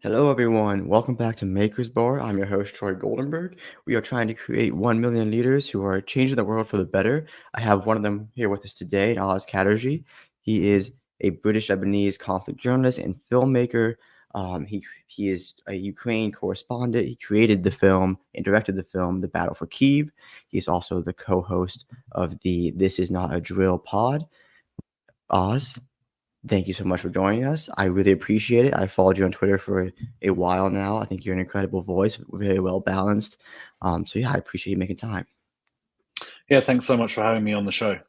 Hello, everyone. Welcome back to Maker's Bar. I'm your host, Troy Goldenberg. We are trying to create 1 million leaders who are changing the world for the better. I have one of them here with us today, Katerji. He is a British Lebanese conflict journalist and filmmaker. He is a Ukraine correspondent. He created the film and directed the film, The Battle for Kyiv. He's also the co-host of the This Is Not a Drill pod. Oz, thank you so much for joining us. I really appreciate it. I followed you on Twitter for a while now. I think you're an incredible voice, very well balanced. So yeah, I appreciate you making time. Yeah, thanks so much for having me on the show.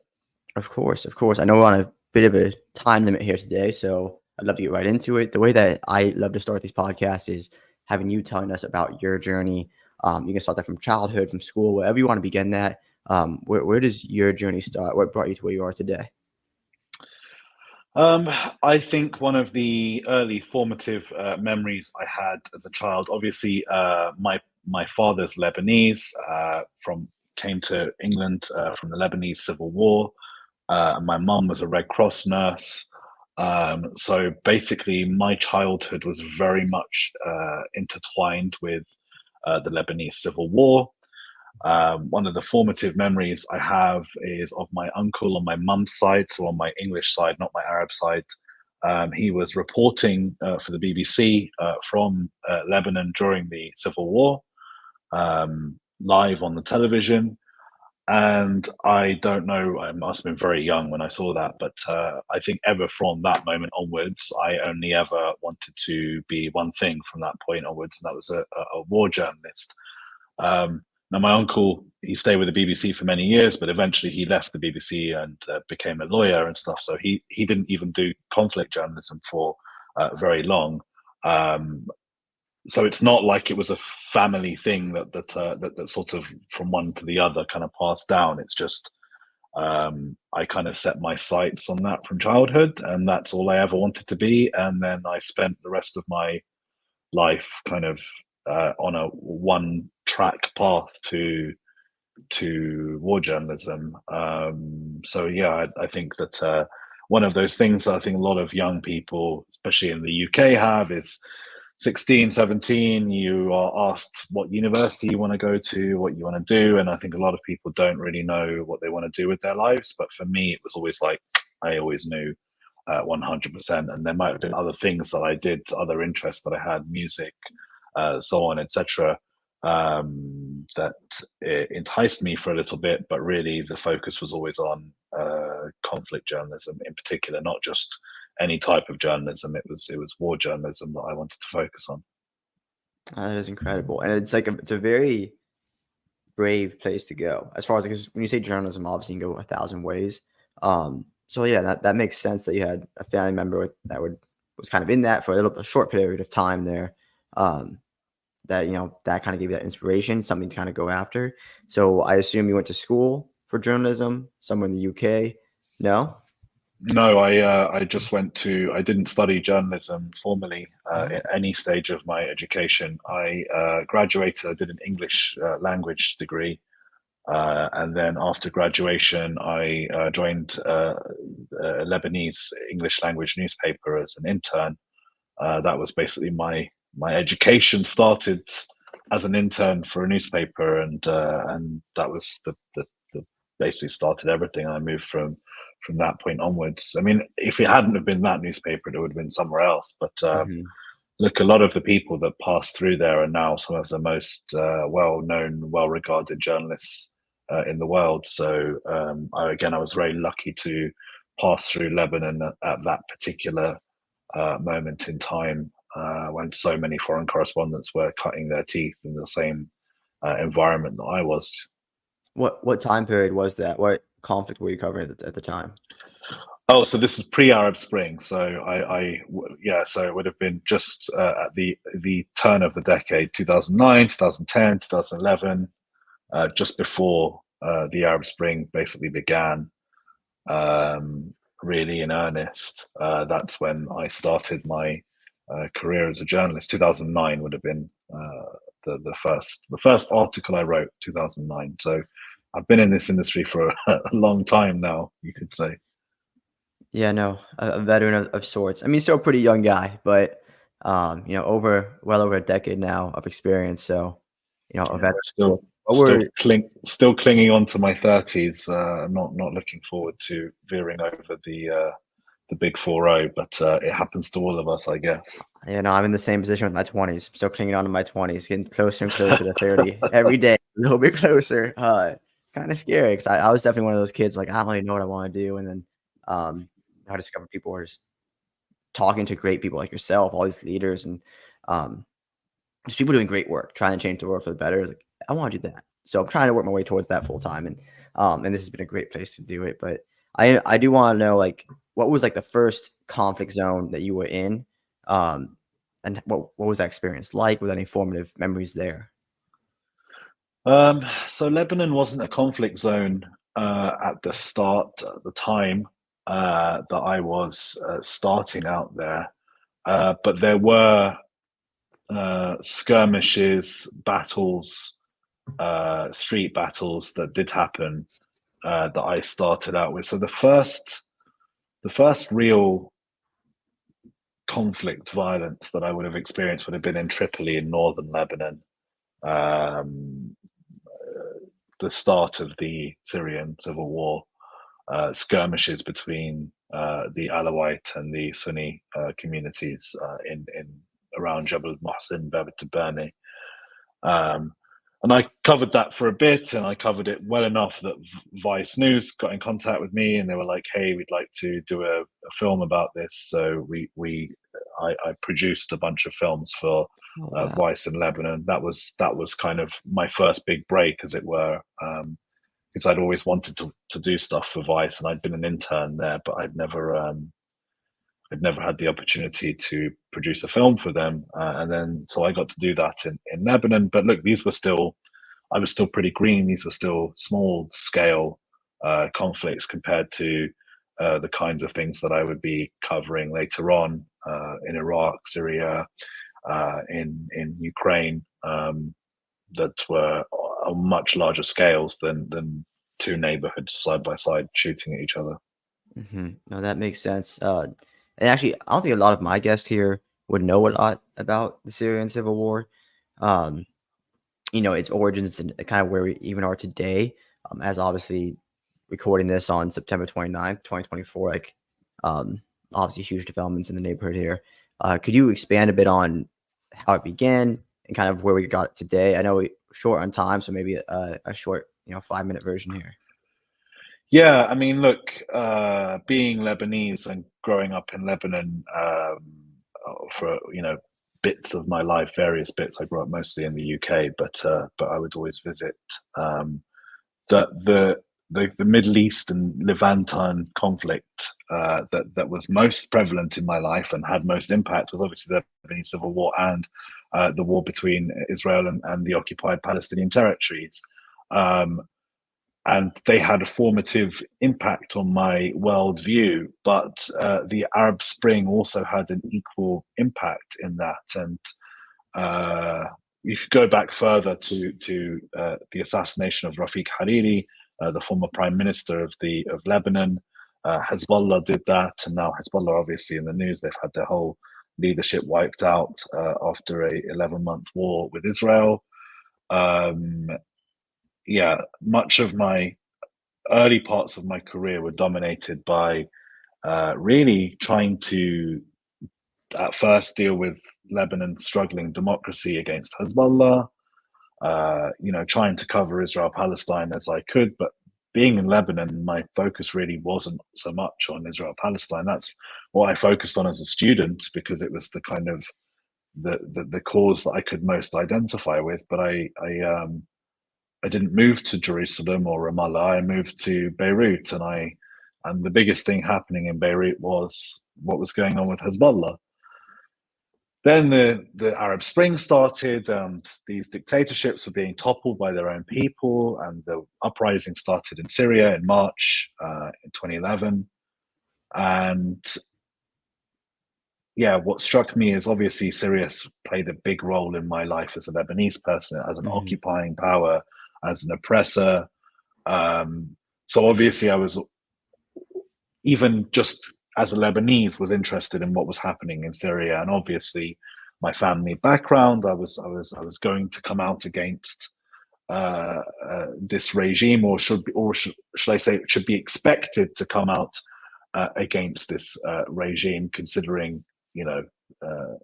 Of course. I know we're on a bit of a time limit here today, so I'd love to get right into it. The way that I love to start these podcasts is having you telling us about your journey. You can start that from childhood, from school, wherever you want to begin that. Where does your journey start? What brought you to where you are today? I think one of the early formative memories I had as a child, obviously, my father's Lebanese, came to England from the Lebanese Civil War. My mum was a Red Cross nurse. So basically, my childhood was very much intertwined with the Lebanese Civil War. One of the formative memories I have is of my uncle on my mum's side, so on my English side, not my Arab side. He was reporting for the BBC from Lebanon during the Civil War, live on the television. And I don't know, I must have been very young when I saw that, but I think ever from that moment onwards, I only ever wanted to be one thing from that point onwards, and that was a war journalist. Now, my uncle, he stayed with the BBC for many years, but eventually he left the BBC and became a lawyer and stuff. So he didn't even do conflict journalism for very long. So it's not like it was a family thing that sort of from one to the other kind of passed down. It's just I kind of set my sights on that from childhood, and that's all I ever wanted to be. And then I spent the rest of my life kind of on a one-track path to war journalism. So yeah, I think that one of those things that I think a lot of young people, especially in the UK, have is 16, 17, you are asked what university you want to go to, what you want to do. And I think a lot of people don't really know what they want to do with their lives. But for me, it was always like, I always knew 100%. And there might have been other things that I did, other interests that I had, music, so on, etc., that enticed me for a little bit. But really, the focus was always on conflict journalism in particular, not just any type of journalism. It was war journalism that I wanted to focus on. That is incredible, and it's like it's a very brave place to go. As far as, because when you say journalism, obviously you can go 1,000 ways. So yeah, that makes sense that you had a family member that was kind of in that for a short period of time there. That that kind of gave you that inspiration, something to kind of go after. So I assume you went to school for journalism somewhere in the UK. No. No, I just went to. I didn't study journalism formally at any stage of my education. I graduated. I did an English language degree, and then after graduation, I joined a Lebanese English language newspaper as an intern. That was basically my education started as an intern for a newspaper, and that was the basically started everything. I moved from that point onwards. I mean, if it hadn't have been that newspaper, it would have been somewhere else. But look, a lot of the people that passed through there are now some of the most well-known, well-regarded journalists in the world. So I was very lucky to pass through Lebanon at that particular moment in time when so many foreign correspondents were cutting their teeth in the same environment that I was. What time period was that? What conflict were you covering at the time? Oh, so this was pre-Arab Spring. So so it would have been just at the turn of the decade, 2009, 2010, 2011, just before the Arab Spring basically began. really in earnest. That's when I started my career as a journalist. 2009 would have been the first article I wrote. 2009. So I've been in this industry for a long time now, you could say. Yeah, no, a veteran of sorts. I mean, still a pretty young guy, but, well over a decade now of experience, so, a Yeah, veteran of still sorts. What were still clinging on to my 30s. Not looking forward to veering over the big 40, but it happens to all of us, I guess. No, I'm in the same position with my 20s. I'm still clinging on to my 20s, getting closer and closer to 30 every day, a little bit closer. Kinda scary 'cause I was definitely one of those kids, like, I don't really know what I wanna do, and then, I discovered people were just talking to great people like yourself, all these leaders, and, um, just people doing great work, trying to change the world for the better. It's like, I wanna do that. So I'm trying to work my way towards that full time, and this has been a great place to do it. But I do wanna know, like, what was, like, the first conflict zone that you were in? Um, and what was that experience like? Were there any formative memories there? So Lebanon wasn't a conflict zone at the start, at the time that I was starting out there, but there were skirmishes, battles, street battles that did happen that I started out with. So the first real conflict violence that I would have experienced would have been in Tripoli in northern Lebanon. Um, the start of the Syrian civil war, skirmishes between the Alawite and the Sunni communities in around Jabal Mohsen, Babat Tabani. Um, and I covered that for a bit, and I covered it well enough that Vice News got in contact with me, and they were like, "Hey, we'd like to do a film about this." So I produced a bunch of films for Oh, wow. Vice in Lebanon. That was kind of my first big break, as it were, because I'd always wanted to do stuff for Vice, and I'd been an intern there, but I'd never had the opportunity to produce a film for them, and then so I got to do that in Lebanon. But look, I was still pretty green. These were still small scale conflicts compared to the kinds of things that I would be covering later on in Iraq, Syria, in Ukraine, that were on much larger scales than two neighborhoods side by side shooting at each other. No, that makes sense. And actually, I don't think a lot of my guests here would know a lot about the Syrian civil war. Um, its origins and kind of where we even are today, as obviously recording this on September 29th, 2024, like, um, obviously huge developments in the neighborhood here. Could you expand a bit on how it began and kind of where we got today? I know we short on time, so maybe a short, 5-minute version here. Yeah, I mean, look, being Lebanese and growing up in Lebanon for bits of my life, various bits. I grew up mostly in the UK, but I would always visit. Um, the Middle East and Levantine conflict that was most prevalent in my life and had most impact was obviously the Lebanese civil war and the war between Israel and the occupied Palestinian territories. Um, and they had a formative impact on my worldview. But the Arab Spring also had an equal impact in that, and you could go back further to the assassination of Rafiq Hariri, the former prime minister of Lebanon. Hezbollah did that, and now Hezbollah, obviously, in the news, they've had their whole leadership wiped out after a 11-month war with Israel. Um, yeah, much of my early parts of my career were dominated by really trying to at first deal with Lebanon's struggling democracy against Hezbollah, trying to cover Israel Palestine as I could, but being in Lebanon, my focus really wasn't so much on Israel Palestine. That's what I focused on as a student because it was the kind of the cause that I could most identify with. But I didn't move to Jerusalem or Ramallah. I moved to Beirut, and the biggest thing happening in Beirut was what was going on with Hezbollah. Then the Arab Spring started, and these dictatorships were being toppled by their own people, and the uprising started in Syria in March in 2011. And yeah, what struck me is obviously Syria played a big role in my life as a Lebanese person, as an Mhm. occupying power, as an oppressor. So obviously, I was, even just as a Lebanese, was interested in what was happening in Syria, and obviously, my family background, I was going to come out against this regime, or should I say, it should be expected to come out against this regime, considering you know uh,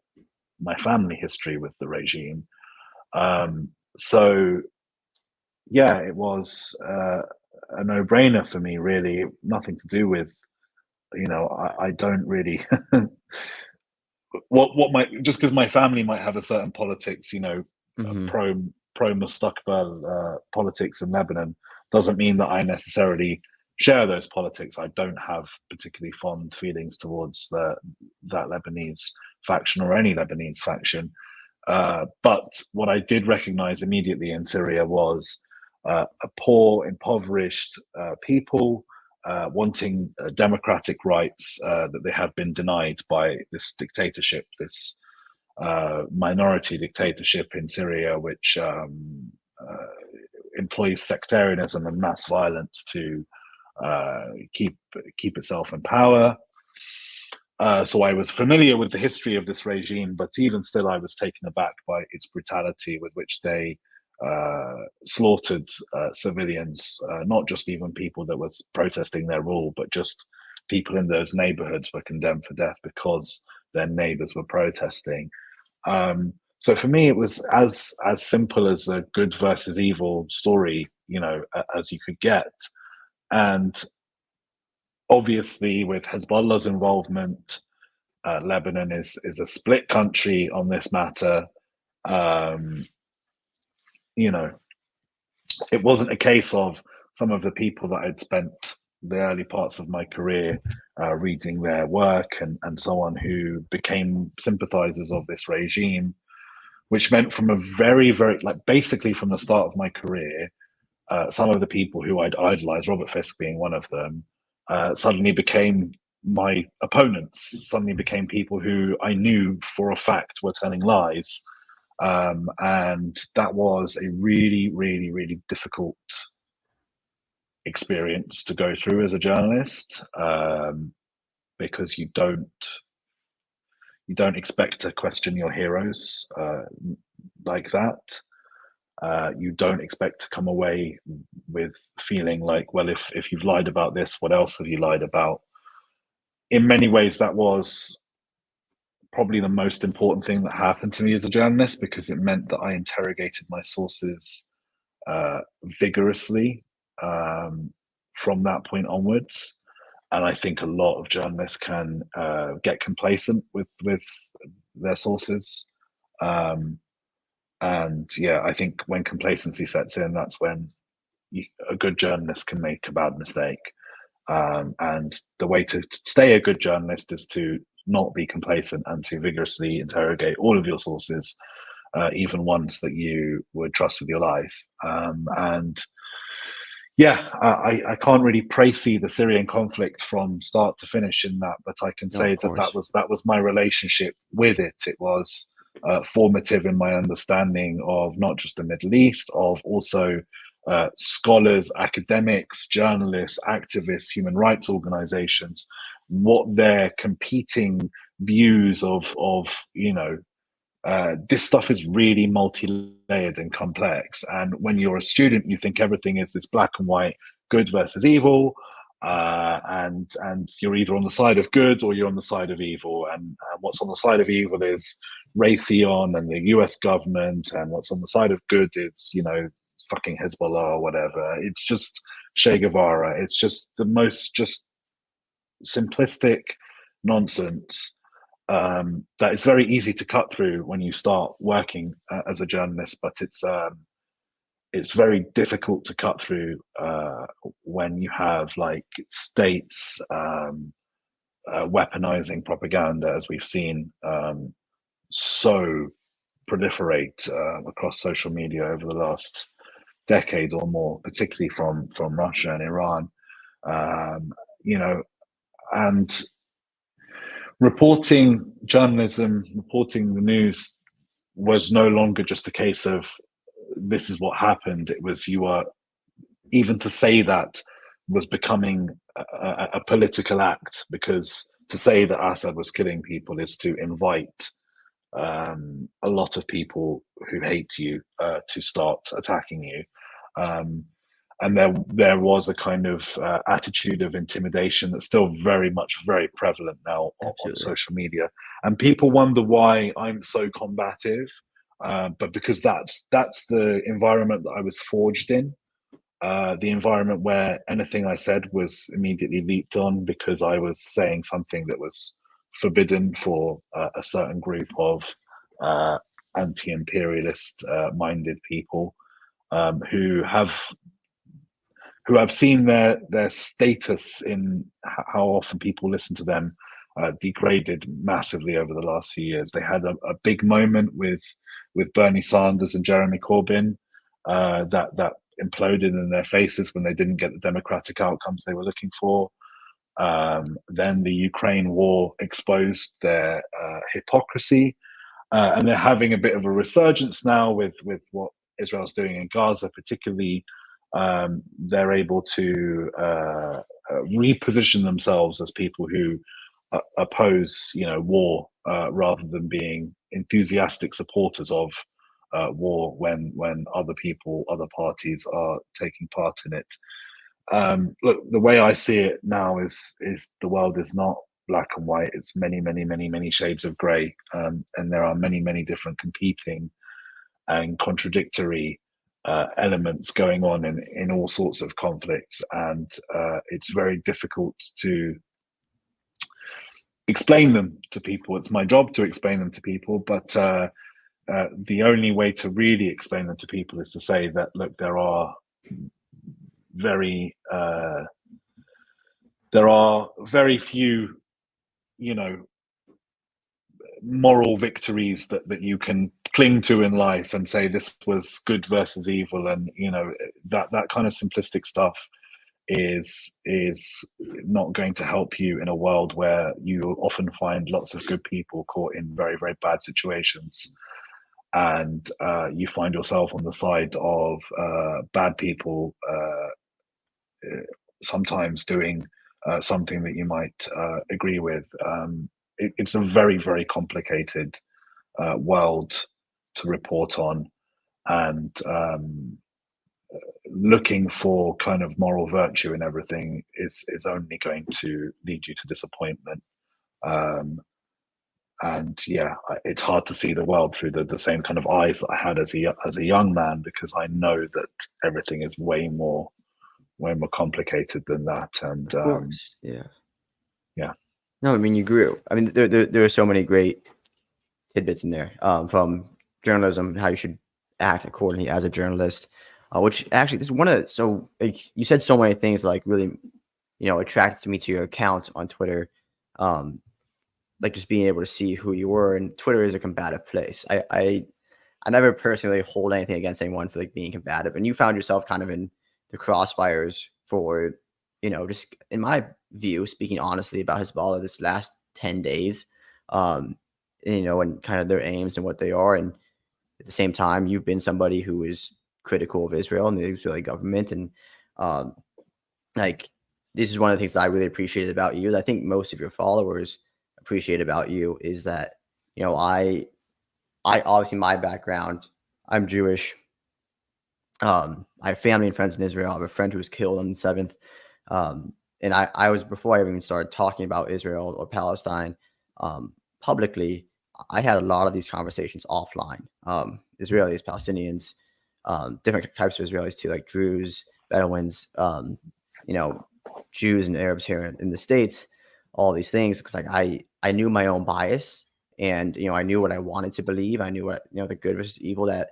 my family history with the regime. So yeah, it was a no-brainer for me. Really, nothing to do with I don't really what might, just because my family might have a certain politics, Mhm. pro Mustaqbal politics in Lebanon, doesn't mean that I necessarily share those politics. I don't have particularly fond feelings towards that Lebanese faction or any Lebanese faction. But what I did recognize immediately in Syria was a poor, impoverished people wanting democratic rights that they have been denied by this dictatorship, this minority dictatorship in Syria, which employs sectarianism and mass violence to keep itself in power. So I was familiar with the history of this regime, but even still, I was taken aback by its brutality with which they slaughtered civilians, not just even people that was protesting their rule, but just people in those neighborhoods were condemned for death because their neighbors were protesting. So for me, it was as simple as a good versus evil story, as you could get. And obviously, with Hezbollah's involvement, Lebanon is a split country on this matter. Um, you know, it wasn't a case of some of the people that I'd spent the early parts of my career reading their work and so on, who became sympathizers of this regime, which meant from a very, very, like basically from the start of my career, some of the people who I'd idolized, Robert Fisk being one of them, suddenly became my opponents, suddenly became people who I knew for a fact were telling lies. And that was a really, really, really difficult experience to go through as a journalist, because you don't expect to question your heroes like that. You don't expect to come away with feeling like, well, if you've lied about this, what else have you lied about? In many ways, that was probably the most important thing that happened to me as a journalist, because it meant that I interrogated my sources uh, vigorously um, from that point onwards. And I think a lot of journalists can get complacent with their sources. Um, and yeah, I think when complacency sets in, that's when a good journalist can make a bad mistake. And the way to stay a good journalist is to not be complacent and to vigorously interrogate all of your sources, even ones that you would trust with your life. And yeah, I can't really précis the Syrian conflict from start to finish in that, but I can No, of say that course. that was my relationship with it. It was formative in my understanding of not just the Middle East, of also scholars, academics, journalists, activists, human rights organizations, what their competing views of this stuff is really multi-layered and complex. And when you're a student, you think everything is this black and white, good versus evil, and you're either on the side of good or you're on the side of evil. And what's on the side of evil is Raytheon and the U.S. government, and what's on the side of good is fucking Hezbollah or whatever. It's just Che Guevara. It's just the most just simplistic nonsense that is very easy to cut through when you start working as a journalist, but it's very difficult to cut through when you have like states weaponizing propaganda, as we've seen so proliferate across social media over the last decade or more, particularly from Russia and Iran. Um, you know, and reporting journalism, reporting the news was no longer just a case of this is what happened. It was you are even to say that was becoming a political act, because to say that Assad was killing people is to invite a lot of people who hate you to start attacking you. And there was a kind of attitude of intimidation that's still very prevalent now on Absolutely. social media. And people wonder why I'm so combative, but because that's the environment that I was forged in. The environment where anything I said was immediately leaped on because I was saying something that was forbidden for a certain group of uh, anti-imperialist minded people who have seen their status in how often people listen to them degraded massively over the last few years. They had a big moment with Bernie Sanders and Jeremy Corbyn that imploded in their faces when they didn't get the democratic outcomes they were looking for. Then the Ukraine war exposed their hypocrisy, and they're having a bit of a resurgence now with what Israel's doing in Gaza, particularly. They're able to reposition themselves as people who oppose, war, rather than being enthusiastic supporters of war when other parties are taking part in it. Look, the way I see it now is the world is not black and white. It's many shades of grey, and there are many different competing and contradictory elements going on in all sorts of conflicts, and it's very difficult to explain them to people. It's my job to explain them to people, but the only way to really explain them to people is to say that, look, there are very few, moral victories that you can cling to in life and say this was good versus evil, and that kind of simplistic stuff is not going to help you in a world where you often find lots of good people caught in very bad situations, and you find yourself on the side of bad people, sometimes doing something that you might agree with. It's a very complicated world to report on, and looking for kind of moral virtue in everything is only going to lead you to disappointment. Um, and yeah, it's hard to see the world through the same kind of eyes that I had as a young man, because I know that everything is way more complicated than that. And Of course. Yeah. yeah. No, I mean, you grew. I mean, there are so many great tidbits in there, from journalism, how you should act accordingly as a journalist, which actually this is one of, so like you said so many things like really, attracted me to your account on Twitter. Like just being able to see who you were, and Twitter is a combative place. I never personally hold anything against anyone for like being combative, and you found yourself kind of in the crossfires for, just in my view, speaking honestly about Hezbollah this last 10 days, um, and kind of their aims and what they are. And at the same time, you've been somebody who is critical of Israel and the Israeli government. And um, like, this is one of the things that I really appreciated about you, that I think most of your followers appreciate about you, is that, I obviously, my background, I'm Jewish. I have family and friends in Israel. I have a friend who was killed on the 7th. And I was, before I even started talking about Israel or Palestine publicly, I had a lot of these conversations offline. Israelis, Palestinians, different types of Israelis too, like Druze, Bedouins, Jews and Arabs here in the States, all these things. Because like I knew my own bias, and I knew what I wanted to believe. I knew what, the good versus evil that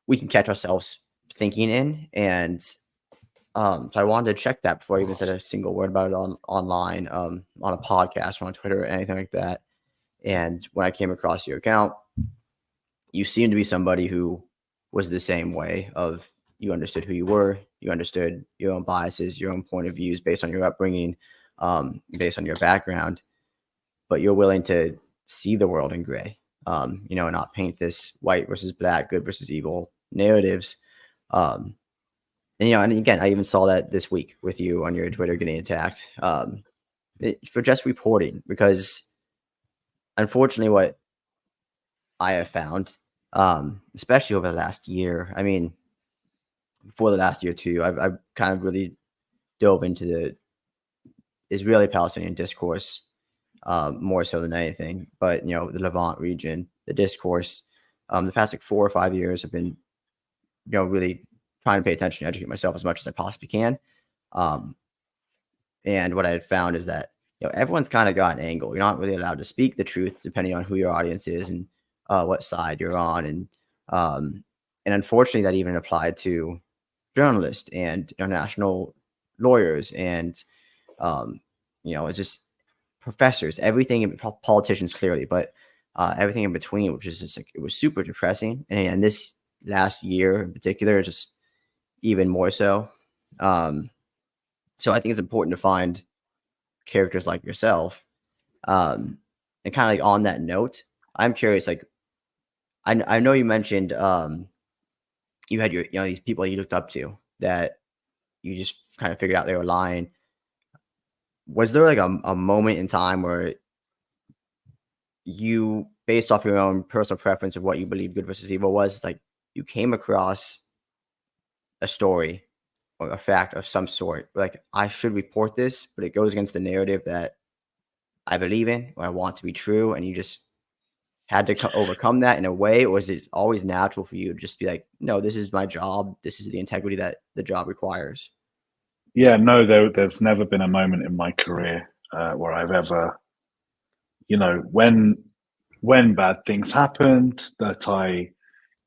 we can catch ourselves thinking in. And so I wanted to check that before I even said a single word about it online, on a podcast or on Twitter or anything like that. And when I came across your account, you seemed to be somebody who was the same way. Of, you understood who you were, you understood your own biases, your own point of views based on your upbringing, based on your background, but you're willing to see the world in gray, not paint this white versus black, good versus evil narratives. And again, I even saw that this week with you on your Twitter getting attacked for just reporting, because unfortunately, what I have found, especially over the last year, I mean, before the last year too, I've kind of really dove into the Israeli-Palestinian discourse more so than anything. But the Levant region, the discourse, the past like 4 or 5 years, have been really trying to pay attention and educate myself as much as I possibly can. And what I had found is that everyone's kind of got an angle. You're not really allowed to speak the truth depending on who your audience is and what side you're on. And unfortunately, that even applied to journalists and international lawyers and it's just professors, everything, politicians clearly, but everything in between, which is just like, it was super depressing. And this last year in particular, just even more so. So I think it's important to find characters like yourself. And kind of like on that note, I'm curious, like, I know you mentioned you had your these people you looked up to that you just kind of figured out they were lying. Was there like a moment in time where you, based off your own personal preference of what you believe good versus evil was, like you came across a story or a fact of some sort, like I should report this, but it goes against the narrative that I believe in or I want to be true, and you just had to overcome that in a way, or is it always natural for you to just be like, no, this is my job, this is the integrity that the job requires? Yeah, no, there's never been a moment in my career where I've ever, when bad things happened, that I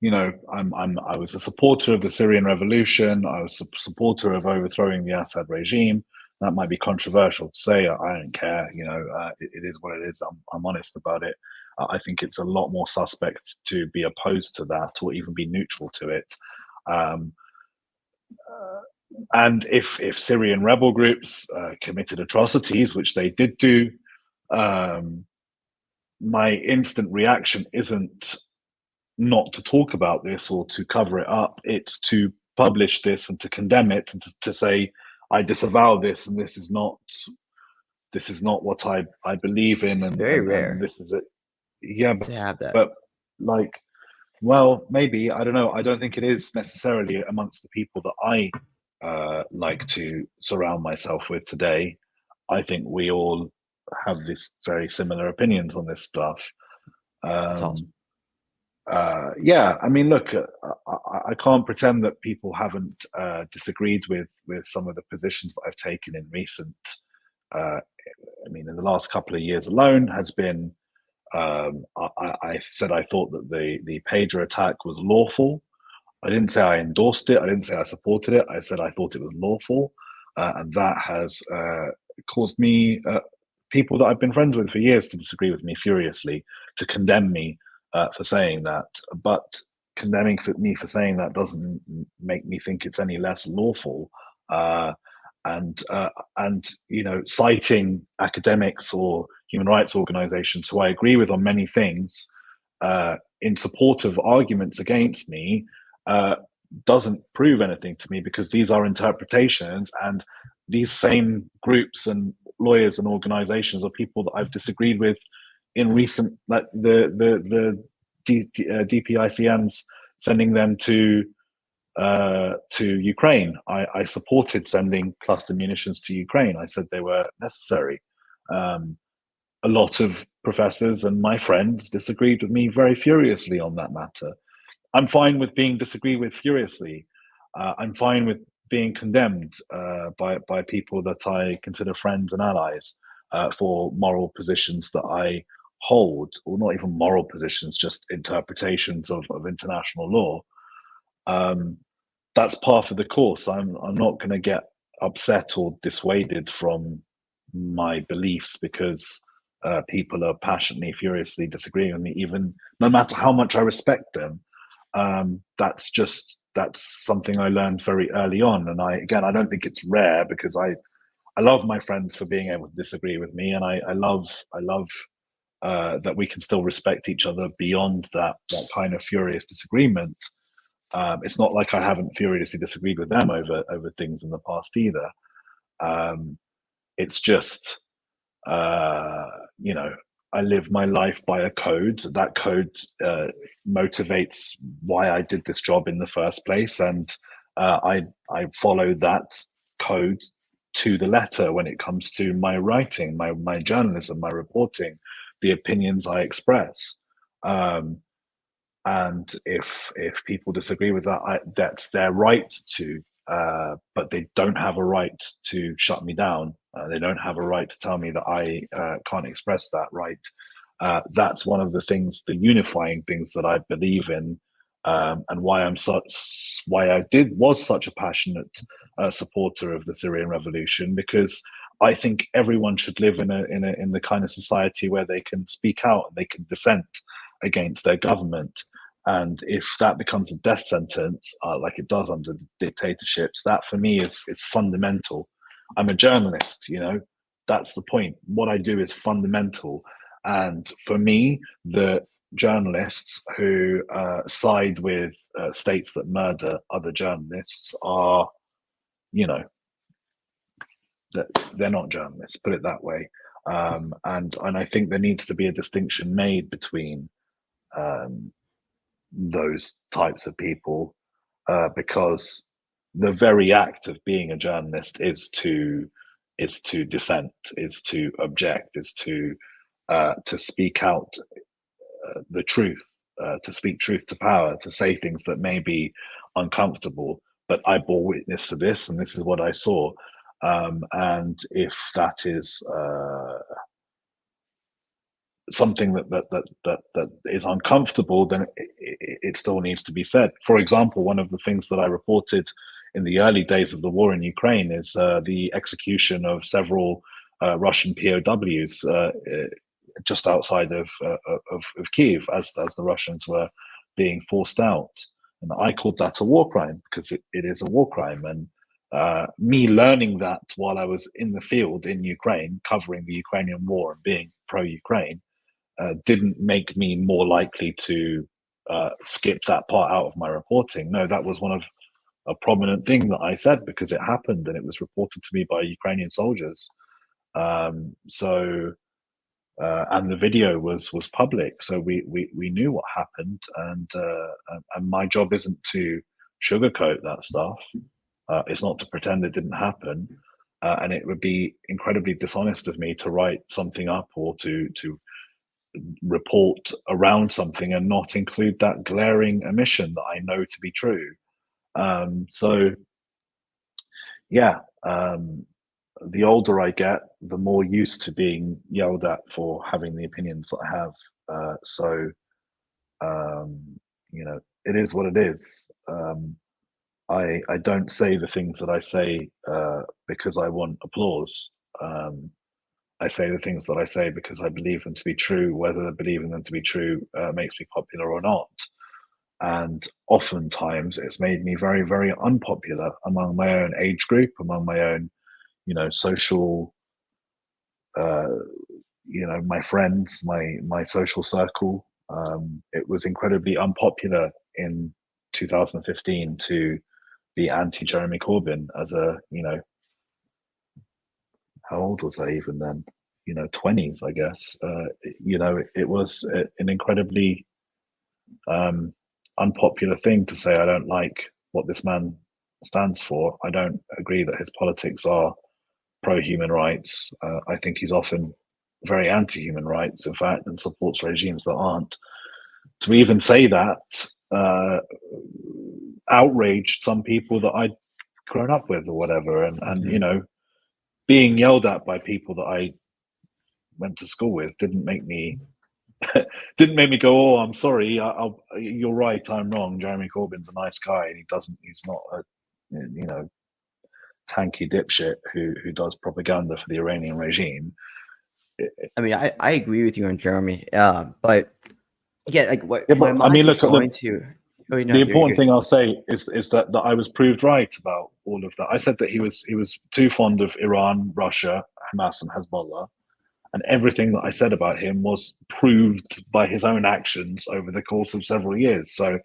was a supporter of the Syrian revolution. I was a supporter of overthrowing the Assad regime. That might be controversial to say. I don't care. It is what it is. I'm honest about it. I think it's a lot more suspect to be opposed to that or even be neutral to it. Um, and if Syrian rebel groups committed atrocities, which they did do, um, my instant reaction isn't not to talk about this or to cover it up. It's to publish this and to condemn it and to say I disavow this, and this is not what I believe in, It's and very and rare this is it. Yeah, to have that. but like, well, maybe, I don't know. I don't think it is necessarily amongst the people that I like to surround myself with today. I think we all have this very similar opinions on this stuff. It's awesome. Um, yeah, I mean, look, I can't pretend that people haven't disagreed with some of the positions that I've taken in recent. I mean, in the last couple of years alone, has been. I said I thought that the pager attack was lawful. I didn't say I endorsed it. I didn't say I supported it. I said I thought it was lawful, and that has caused me people that I've been friends with for years to disagree with me furiously, to condemn me for saying that. But condemning me for saying that doesn't make me think it's any less lawful. Uh, and citing academics or human rights organizations who I agree with on many things in support of arguments against me uh, doesn't prove anything to me, because these are interpretations, and these same groups and lawyers and organizations are people that I've disagreed with in recent, like DPICMs sending them to Ukraine. I supported sending cluster munitions to Ukraine. I said they were necessary. Um, a lot of professors and my friends disagreed with me very furiously on that matter. I'm fine with being disagreed with furiously. I'm fine with being condemned by people that I consider friends and allies for moral positions that I hold, or not even moral positions, just interpretations of international law. Um, that's part of the course. I'm not going to get upset or dissuaded from my beliefs because people are passionately, furiously disagreeing with me, even no matter how much I respect them. That's something I learned very early on, and I don't think it's rare, because I love my friends for being able to disagree with me, and I love that we can still respect each other beyond that kind of furious disagreement. It's not like I haven't furiously disagreed with them over things in the past either. It's just you know, I live my life by a code. That code motivates why I did this job in the first place, and I follow that code to the letter when it comes to my writing, my journalism, my reporting, the opinions I express. And if people disagree with that, that's their right to. But they don't have a right to shut me down. They don't have a right to tell me that I can't express that right. That's one of the things, the unifying things that I believe in, and why was such a passionate supporter of the Syrian revolution, because I think everyone should live in the kind of society where they can speak out and they can dissent against their government. And if that becomes a death sentence, like it does under dictatorships, that for me is fundamental. I'm a journalist, that's the point. What I do is fundamental. And for me, the journalists who side with states that murder other journalists are, they're not journalists, put it that way. And I think there needs to be a distinction made between those types of people, because the very act of being a journalist is to dissent, is to object, is to speak out the truth, to speak truth to power, to say things that may be uncomfortable. But I bore witness to this, and this is what I saw. And if that is something that is uncomfortable, then it still needs to be said. For example, one of the things that I reported in the early days of the war in Ukraine is the execution of several Russian POWs just outside of Kiev, as the Russians were being forced out. And I called that a war crime, because it is a war crime. And me learning that while I was in the field in Ukraine, covering the Ukrainian war and being pro-Ukraine, didn't make me more likely to skip that part out of my reporting. No, that was one of a prominent thing that I said, because it happened and it was reported to me by Ukrainian soldiers. And the video was public, so we knew what happened. And my job isn't to sugarcoat that stuff. It's not to pretend it didn't happen. And it would be incredibly dishonest of me to write something up or to report around something and not include that glaring omission that I know to be true. The older I get, the more used to being yelled at for having the opinions that I have. It is what it is. I don't say the things that I say because I want applause. I say the things that I say because I believe them to be true, whether believing them to be true makes me popular or not. And oftentimes it's made me very, very unpopular among my own age group, among my own, social, my friends, my social circle. It was incredibly unpopular in 2015 to be anti-Jeremy Corbyn as a, how old was I even then? 20s, I guess. It was an incredibly unpopular thing to say, I don't like what this man stands for. I don't agree that his politics are pro-human rights. I think he's often very anti-human rights, in fact, and supports regimes that aren't. To even say that outraged some people that I'd grown up with or whatever. And being yelled at by people that I went to school with didn't make me go, oh, I'm sorry, you're right, I'm wrong. Jeremy Corbyn's a nice guy, and he's not a tanky dipshit who does propaganda for the Iranian regime. I mean, I agree with you on Jeremy, but yeah, like what my I mean, mind look, keeps going to. The important thing I'll say is that I was proved right about all of that. I said that he was too fond of Iran, Russia, Hamas, and Hezbollah, and everything that I said about him was proved by his own actions over the course of several years. So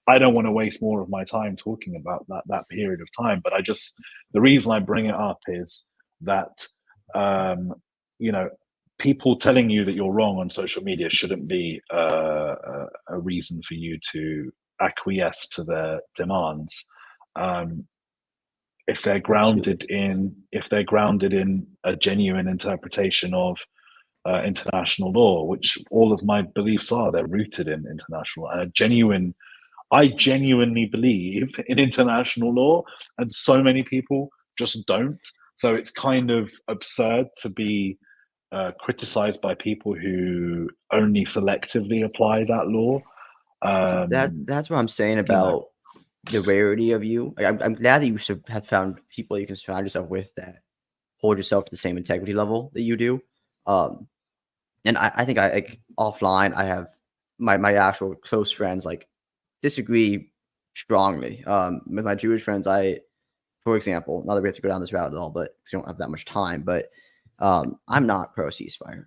I don't want to waste more of my time talking about that period of time. But the reason I bring it up is that you know, people telling you that you're wrong on social media shouldn't be a reason for you to acquiesce to their demands. Um, Absolutely. if they're grounded in a genuine interpretation of international law, which all of my beliefs are. They're rooted in international and a genuine. I genuinely believe in international law, and so many people just don't. So it's kind of absurd to be criticized by people who only selectively apply that law. See, Um, that's what I'm saying you know, about the rarity of you. Like, I'm glad that you have found people you can surround yourself with that hold yourself to the same integrity level that you do. Um, and I think I like offline, I have my actual close friends like disagree strongly. With my Jewish friends, for example, not that we have to go down this route at all, but 'cause we don't have that much time, but I'm not pro ceasefire.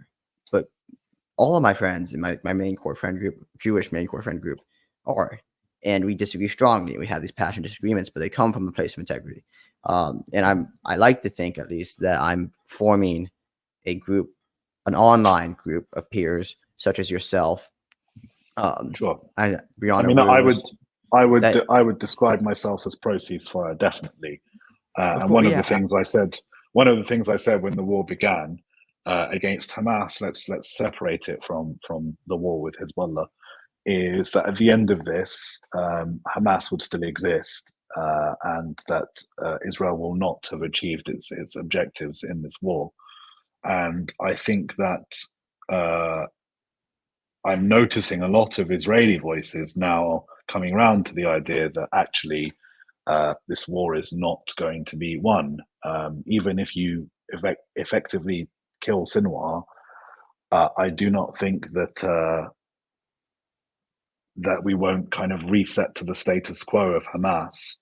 But all of my friends in my main core friend group, Jewish main core friend group, are. And we disagree strongly. We have these passionate disagreements, but they come from a place of integrity. And I like to think at least that I'm forming a group, an online group of peers such as yourself, sure. and I Brianna mean, Wills. That I would describe myself as pro ceasefire, definitely. of And course, yeah, one of the things I said when the war began against Hamas, let's separate it from the war with Hezbollah, is that at the end of this, Hamas would still exist, and that Israel will not have achieved its objectives in this war. And I think that I'm noticing a lot of Israeli voices now coming around to the idea that actually this war is not going to be won. Even if you effectively kill Sinwar, I do not think that we won't kind of reset to the status quo of Hamas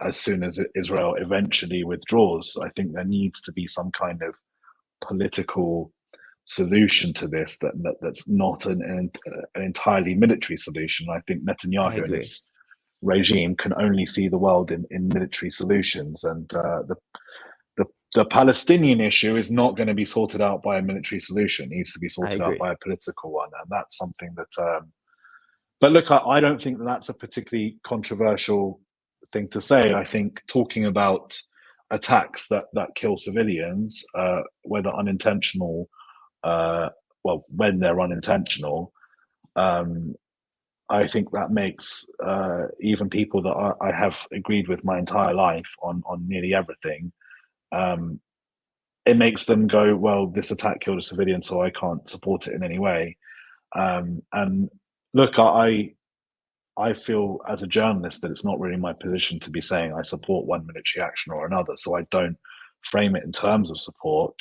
as soon as Israel eventually withdraws. I think there needs to be some kind of political solution to this that's not an entirely military solution. I think I Netanyahu and agree. his regime can only see the world in military solutions, and the Palestinian issue is not going to be sorted out by a military solution. It needs to be I sorted out agree. by a political one, and that's something that. But look, I don't think that that's a particularly controversial thing to say. I think talking about attacks that kill civilians, whether unintentional, well, when they're unintentional, um, I think that makes even people that I have agreed with my entire life on nearly everything. Um, it makes them go, well, this attack killed a civilian, so I can't support it in any way. And look, I feel as a journalist that it's not really my position to be saying I support one military action or another. So I don't frame it in terms of support.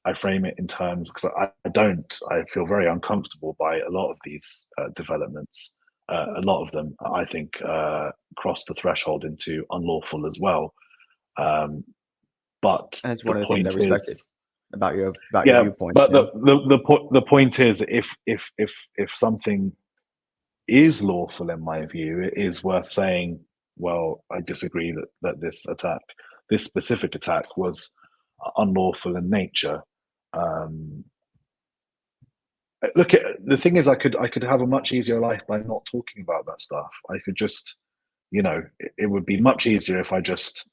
I frame it in terms because I don't. I feel very uncomfortable by a lot of these developments. A lot of them, I think, cross the threshold into unlawful as well. Um, but That's the one of the things I point respected is, about your yeah. viewpoints. But Yeah, the point is, if something is lawful in my view, it is worth saying, well, I disagree that this specific attack was unlawful in nature. Um, look, the thing is, I could have a much easier life by not talking about that stuff. I could just, it would be much easier if I just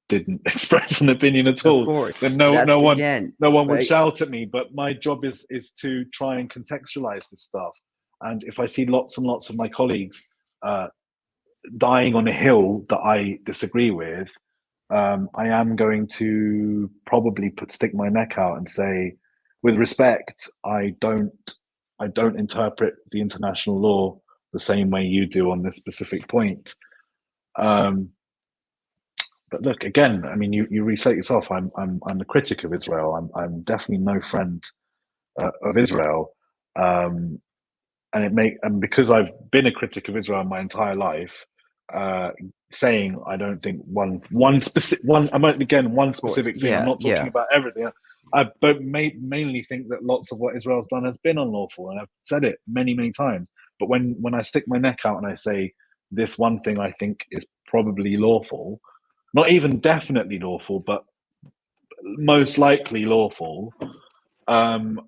didn't express an opinion at of all. course. Then But that's again, no one would right? shout at me. But my job is to try and contextualize this stuff. And if I see lots and lots of my colleagues uh, dying on a hill that I disagree with, I am going to probably stick my neck out and say, with respect, I don't interpret the international law the same way you do on this specific point. Um, but look, again, I mean, you restate yourself. I'm a critic of Israel. I'm definitely no friend of Israel. Um, and because I've been a critic of Israel my entire life, saying I don't think one specific one. I might again one Of course. specific thing. I'm Yeah, not talking yeah. about everything. I but mainly think that lots of what Israel's done has been unlawful, and I've said it many times. But when I stick my neck out and I say this one thing I think is probably lawful, not even definitely lawful, but most likely lawful, I'm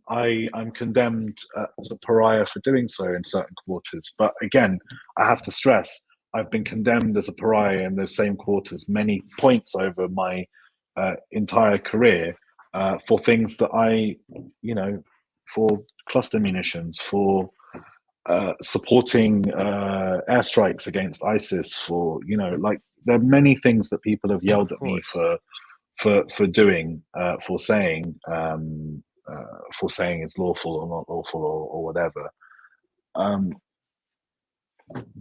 condemned as a pariah for doing so in certain quarters. But again, I have to stress I've been condemned as a pariah in those same quarters many points over my entire career for things that for cluster munitions, for supporting airstrikes against ISIS, for like there are many things that people have Of yelled at me course. for doing, for saying it's lawful or not lawful or whatever. Um,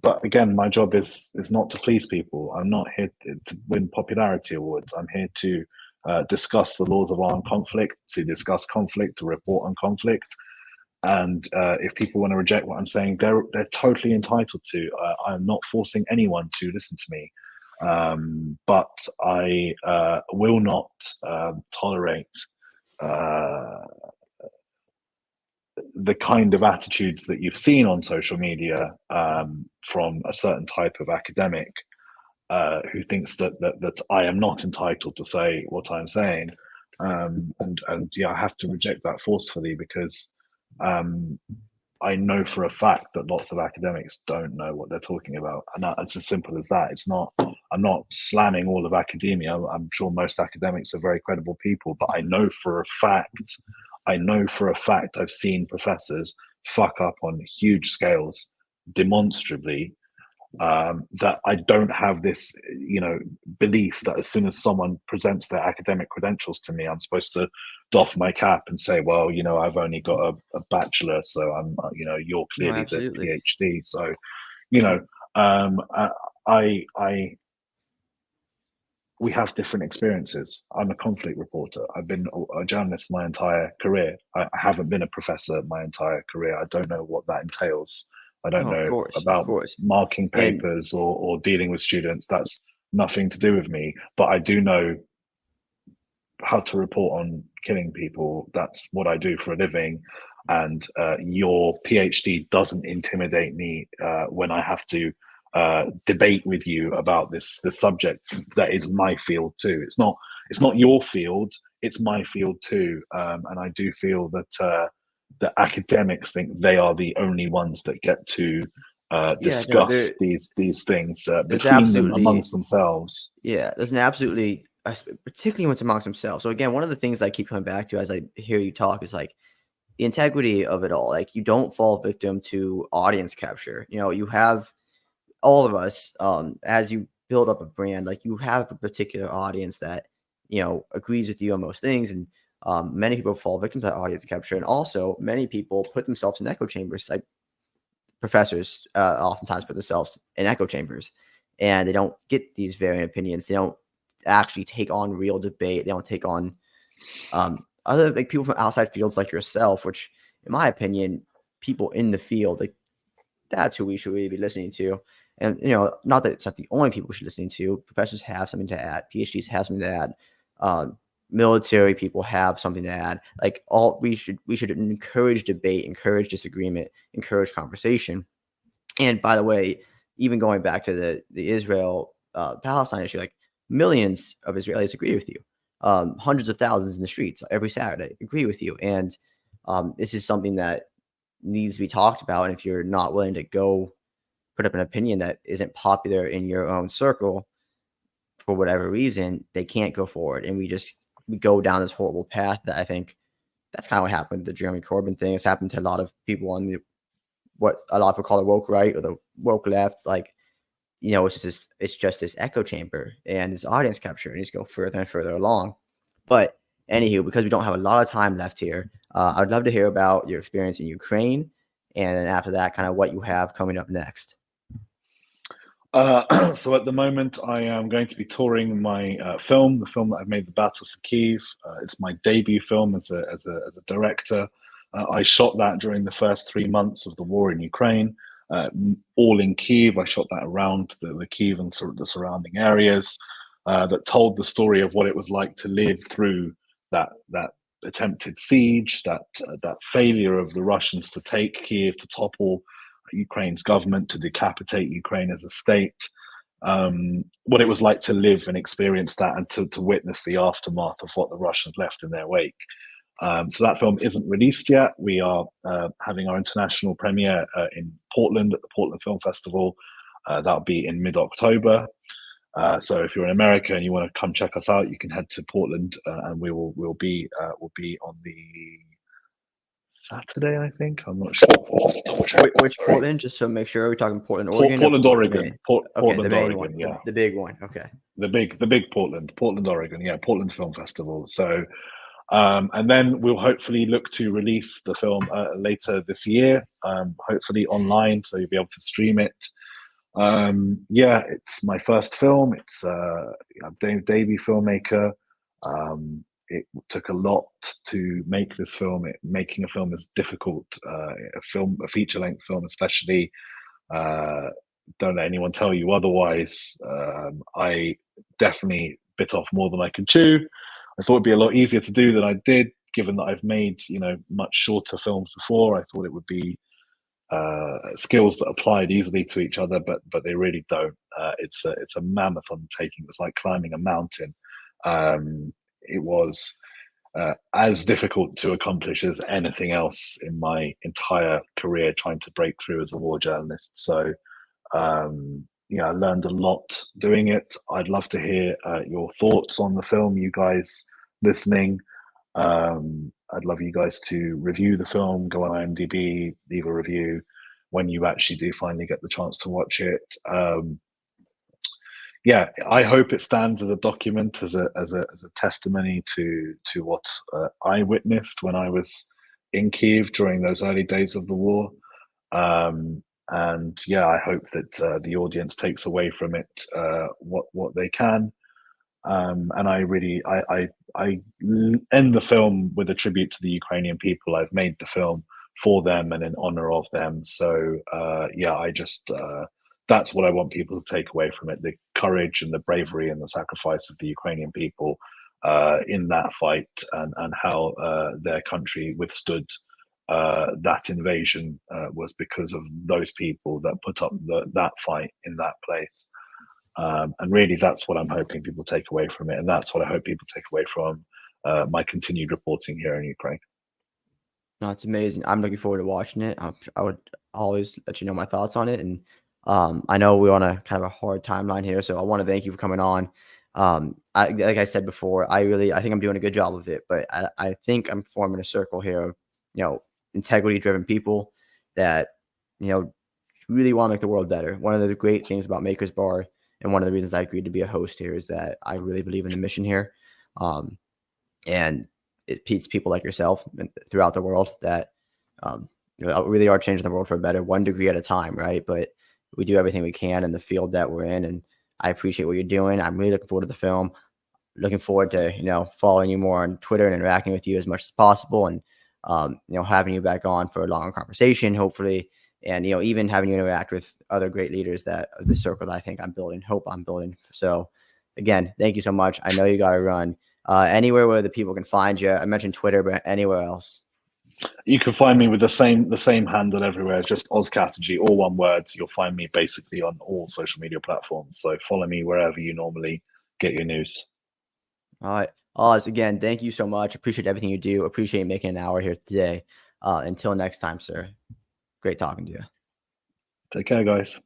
but again, my job is not to please people. I'm not here to win popularity awards. I'm here to discuss the laws of armed conflict, to discuss conflict, to report on conflict. And if people want to reject what I'm saying, they're totally entitled to. I'm not forcing anyone to listen to me. But I will not tolerate uh, the kind of attitudes that you've seen on social media from a certain type of academic who thinks that I am not entitled to say what I'm saying. And yeah, I have to reject that forcefully because um, I know for a fact that lots of academics don't know what they're talking about, and it's as simple as that. It's not. I'm not slamming all of academia. I'm sure most academics are very credible people, but I know for a fact. I know for a fact I've seen professors fuck up on huge scales, demonstrably, that I don't have this, belief that as soon as someone presents their academic credentials to me, I'm supposed to doff my cap and say, well, I've only got a bachelor, so you're No, clearly the absolutely. PhD. So, you know, um, I we have different experiences. I'm a conflict reporter. I've been a journalist my entire career. I haven't been a professor my entire career. I don't know what that entails. I don't No, of know course, of about course. marking And papers or dealing with students. That's nothing to do with me. But I do know how to report on killing people. That's what I do for a living. And your PhD doesn't intimidate me when I have to debate with you about this subject that is my field too. It's not your field. It's my field too. And I do feel that the academics think they are the only ones that get to yeah, no, discuss these things there's between them absolutely amongst themselves. yeah, there's an absolutely particularly when it's amongst themselves. So again, one of the things I keep coming back to as I hear you talk is like the integrity of it all. Like you don't fall victim to audience capture. You have all of us, as you build up a brand, like you have a particular audience that agrees with you on most things, and many people fall victim to that audience capture, and also many people put themselves in echo chambers. Like professors oftentimes put themselves in echo chambers, and they don't get these varying opinions. They don't actually take on real debate. They don't take on other like people from outside fields like yourself, which, in my opinion, people in the field, like that's who we should really be listening to. And not that it's not the only people we should be listening to. Professors have something to add. PhDs have something to add. Military people have something to add. Like we should encourage debate, encourage disagreement, encourage conversation. And by the way, even going back to the Israel Palestine issue, like millions of Israelis agree with you. Hundreds of thousands in the streets every Saturday agree with you. And this is something that needs to be talked about. And if you're not willing to go put up an opinion that isn't popular in your own circle for whatever reason, they can't go forward. And we go down this horrible path that I think that's kind of what happened with the Jeremy Corbyn thing. It's happened to a lot of people on what a lot of people call the woke right or the woke left. Like, it's just this echo chamber and this audience capture, and you just go further and further along. But anywho, because we don't have a lot of time left here, I'd love to hear about your experience in Ukraine, and then after that, kind of what you have coming up next. So at the moment, I am going to be touring my film, the film that I've made, The Battle for Kyiv. It's my debut film as a director. I shot that during the first 3 months of the war in Ukraine. all in Kyiv. I shot that around the Kyiv and the surrounding areas, that told the story of what it was like to live through that attempted siege, that failure of the Russians to take Kyiv, to topple Ukraine's government, to decapitate Ukraine as a state. What it was like to live and experience that, and to witness the aftermath of what the Russians left in their wake. So that film isn't released yet. We are having our international premiere in Portland at the Portland Film Festival. That'll be in mid-October. So if you're in America and you want to come check us out, you can head to Portland, and we'll be on the Saturday, I think. I'm not sure. Which Portland? Just so make sure we're talking Portland, Oregon. Portland, Oregon. Okay, Portland, the main Oregon. one, Yeah, the big one. Okay, the big Portland, Oregon. Yeah, Portland Film Festival. So, and then we'll hopefully look to release the film later this year. Hopefully online, so you'll be able to stream it. Yeah, it's my first film. It's debut filmmaker. It took a lot to make this film. Making a film is difficult. A feature-length film, especially. Don't let anyone tell you otherwise. I definitely bit off more than I could chew. I thought it'd be a lot easier to do than I did, given that I've made much shorter films before. I thought it would be skills that applied easily to each other, but they really don't. It's a mammoth undertaking. It's like climbing a mountain. It was as difficult to accomplish as anything else in my entire career trying to break through as a war journalist. So, I learned a lot doing it. I'd love to hear your thoughts on the film, you guys listening. I'd love you guys to review the film, go on IMDb, leave a review when you actually do finally get the chance to watch it. Yeah, I hope it stands as a document, as a testimony to what I witnessed when I was in Kyiv during those early days of the war. And yeah, I hope that the audience takes away from it what they can. And I end the film with a tribute to the Ukrainian people. I've made the film for them and in honor of them. So yeah, that's what I want people to take away from it: the courage and the bravery and the sacrifice of the Ukrainian people in that fight, and how their country withstood that invasion was because of those people that put up that fight in that place. And really, that's what I'm hoping people take away from it. And that's what I hope people take away from my continued reporting here in Ukraine. no, it's amazing. I'm looking forward to watching it. I would always let you know my thoughts on it. And I know we're on a kind of a hard timeline here, so I want to thank you for coming on. Like I said before, I think I'm doing a good job of it, but I think I'm forming a circle here of, integrity-driven people that, really want to make the world better. One of the great things about Maker's Bar, and one of the reasons I agreed to be a host here, is that I really believe in the mission here. And it teaches people like yourself throughout the world that really are changing the world for better, 1 degree at a time, right? But we do everything we can in the field that we're in, and I appreciate what you're doing. I'm really looking forward to the film. Looking forward to following you more on Twitter and interacting with you as much as possible, and having you back on for a longer conversation, hopefully, and even having you interact with other great leaders that the circle that I think I'm building. So, again, thank you so much. I know you got to run. Anywhere where the people can find you. I mentioned Twitter, but anywhere else. You can find me with the same handle everywhere. It's just Katerji, all one word. You'll find me basically on all social media platforms. So follow me wherever you normally get your news. All right. Oz, again, thank you so much. Appreciate everything you do. Appreciate making an hour here today. Until next time, sir. Great talking to you. Take care, guys.